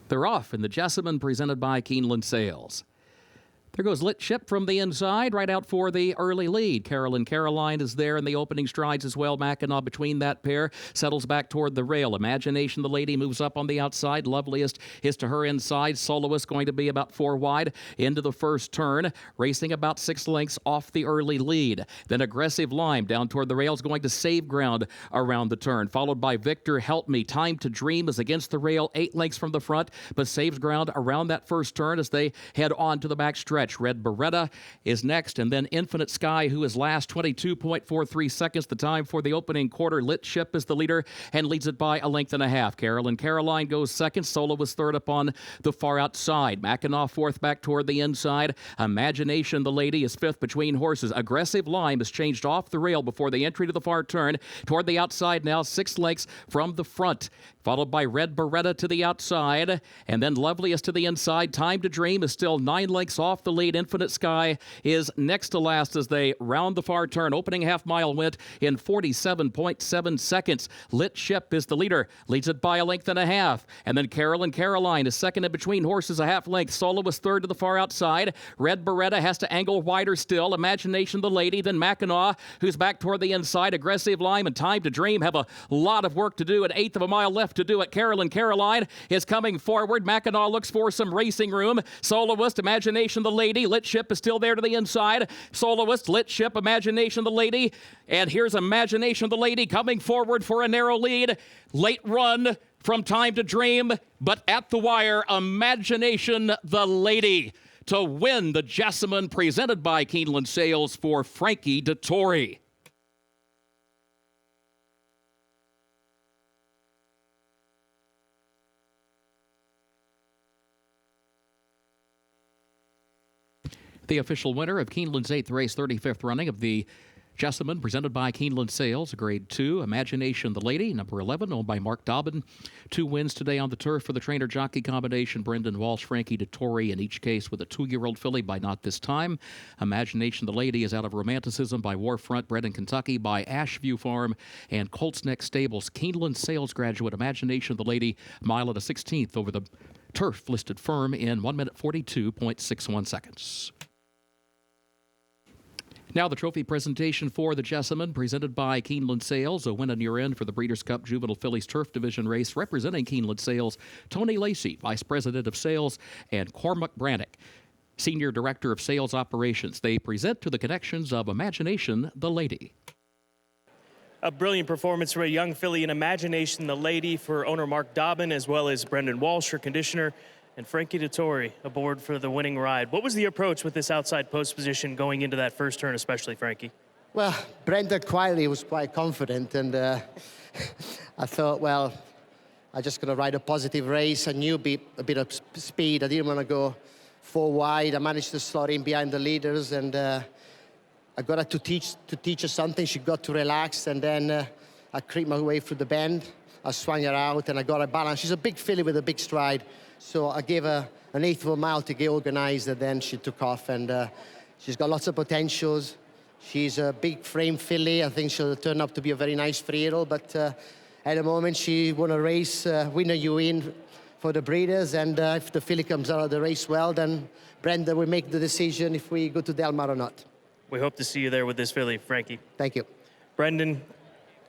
They're off in the Jessamine, presented by Keeneland Sales. There goes Lit Ship from the inside, right out for the early lead. Caroline is there in the opening strides as well. Mackinac between that pair, settles back toward the rail. Imaginationthelady moves up on the outside. Loveliest is to her inside. Soloist going to be about 4 wide into the first turn, racing about 6 lengths off the early lead. Then Aggressive Lime down toward the rails, going to save ground around the turn, followed by Victor Help Me. Time to Dream is against the rail, 8 lengths from the front, but saves ground around that first turn as they head on to the back stretch. Red Beretta is next, and then Infinite Sky, who is last, 22.43 seconds, the time for the opening quarter. Lit Ship is the leader and leads it by 1.5 lengths. Caroline goes second. Solo was third upon the far outside. Mackinac fourth back toward the inside. Imaginationthelady is fifth between horses. Aggressive Lime is changed off the rail before the entry to the far turn. Toward the outside now, 6 lengths from the front, followed by Red Beretta to the outside, and then Loveliest to the inside. Time to Dream is still 9 lengths off the lead. Infinite Sky is next to last as they round the far turn. Opening half mile went in 47.7 seconds. Lit Ship is the leader, leads it by 1.5 lengths. And then Caroline is second in between horses, a half length. Solo is third to the far outside. Red Beretta has to angle wider still. Imaginationthelady, then Mackinac, who's back toward the inside. Aggressive Lime and Time to Dream have a lot of work to do. 1/8 of a mile left to do it. Caroline is coming forward. Mackinac looks for some racing room. Soloist, Imaginationthelady. Lit Ship is still there to the inside. Soloist, Lit Ship, Imaginationthelady. And here's Imaginationthelady coming forward for a narrow lead. Late run from Time to Dream, but at the wire, Imaginationthelady to win the Jessamine, presented by Keeneland Sales for Frankie Dettori. The official winner of Keeneland's 8th race, 35th running of the Jessamine, presented by Keeneland Sales, Grade 2, Imaginationthelady, number 11, owned by Mark Dobbin. 2 wins today on the turf for the trainer-jockey combination, Brendan Walsh, Frankie Dettori, in each case with a 2-year-old filly by Not This Time. Imaginationthelady is out of Romanticism by Warfront, bred in Kentucky by Ashview Farm and Colts Neck Stables. Keeneland Sales graduate, Imaginationthelady, mile at a 16th over the turf, listed firm in 1 minute 42.61 seconds. Now the trophy presentation for the Jessamine, presented by Keeneland Sales. A win on your end for the Breeders' Cup Juvenile Fillies Turf Division race. Representing Keeneland Sales, Tony Lacey, Vice President of Sales, and Cormac Brannick, Senior Director of Sales Operations. They present to the connections of Imaginationthelady. A brilliant performance from a young filly in Imaginationthelady for owner Mark Dobbin, as well as Brendan Walsh, her conditioner, and Frankie Dettori aboard for the winning ride. What was the approach with this outside post position going into that first turn, especially, Frankie? Well, Brendan quietly was quite confident, and I thought, well, I'm just going to ride a positive race. I knew a bit of speed. I didn't want to go 4 wide. I managed to slot in behind the leaders, and I got her to teach her something. She got to relax, and then I creeped my way through the bend. I swung her out, and I got her balance. She's a big filly with a big stride. So I gave her 1/8 of a mile to get organized, and then she took off, and she's got lots of potentials. She's a big frame filly. I think she'll turn up to be a very nice 3-year-old, but at the moment she won a race, winner you in for the breeders, and if the filly comes out of the race well, then Brenda will make the decision if we go to Del Mar or not. We hope to see you there with this filly, Frankie. Thank you. Brendan,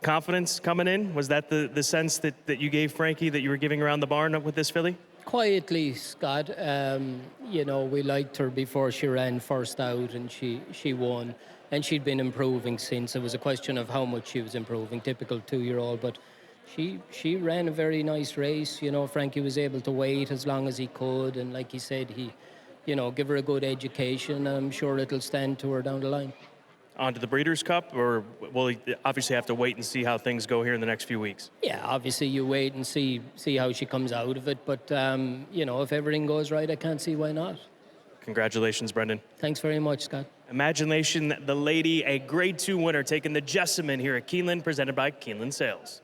confidence coming in? Was that the sense that you gave Frankie that you were giving around the barn with this filly? Quietly, Scott. You know, we liked her before she ran first out, and she won. And she'd been improving since. It was a question of how much she was improving, typical 2-year-old. But she ran a very nice race. You know, Frankie was able to wait as long as he could. And like he said, give her a good education. I'm sure it'll stand to her down the line. On to the Breeders' Cup, or will he obviously have to wait and see how things go here in the next few weeks? Yeah, obviously you wait and see how she comes out of it. But, if everything goes right, I can't see why not. Congratulations, Brendan. Thanks very much, Scott. Imaginationthelady, a Grade 2 winner, taking the Jessamine here at Keeneland, presented by Keeneland Sales.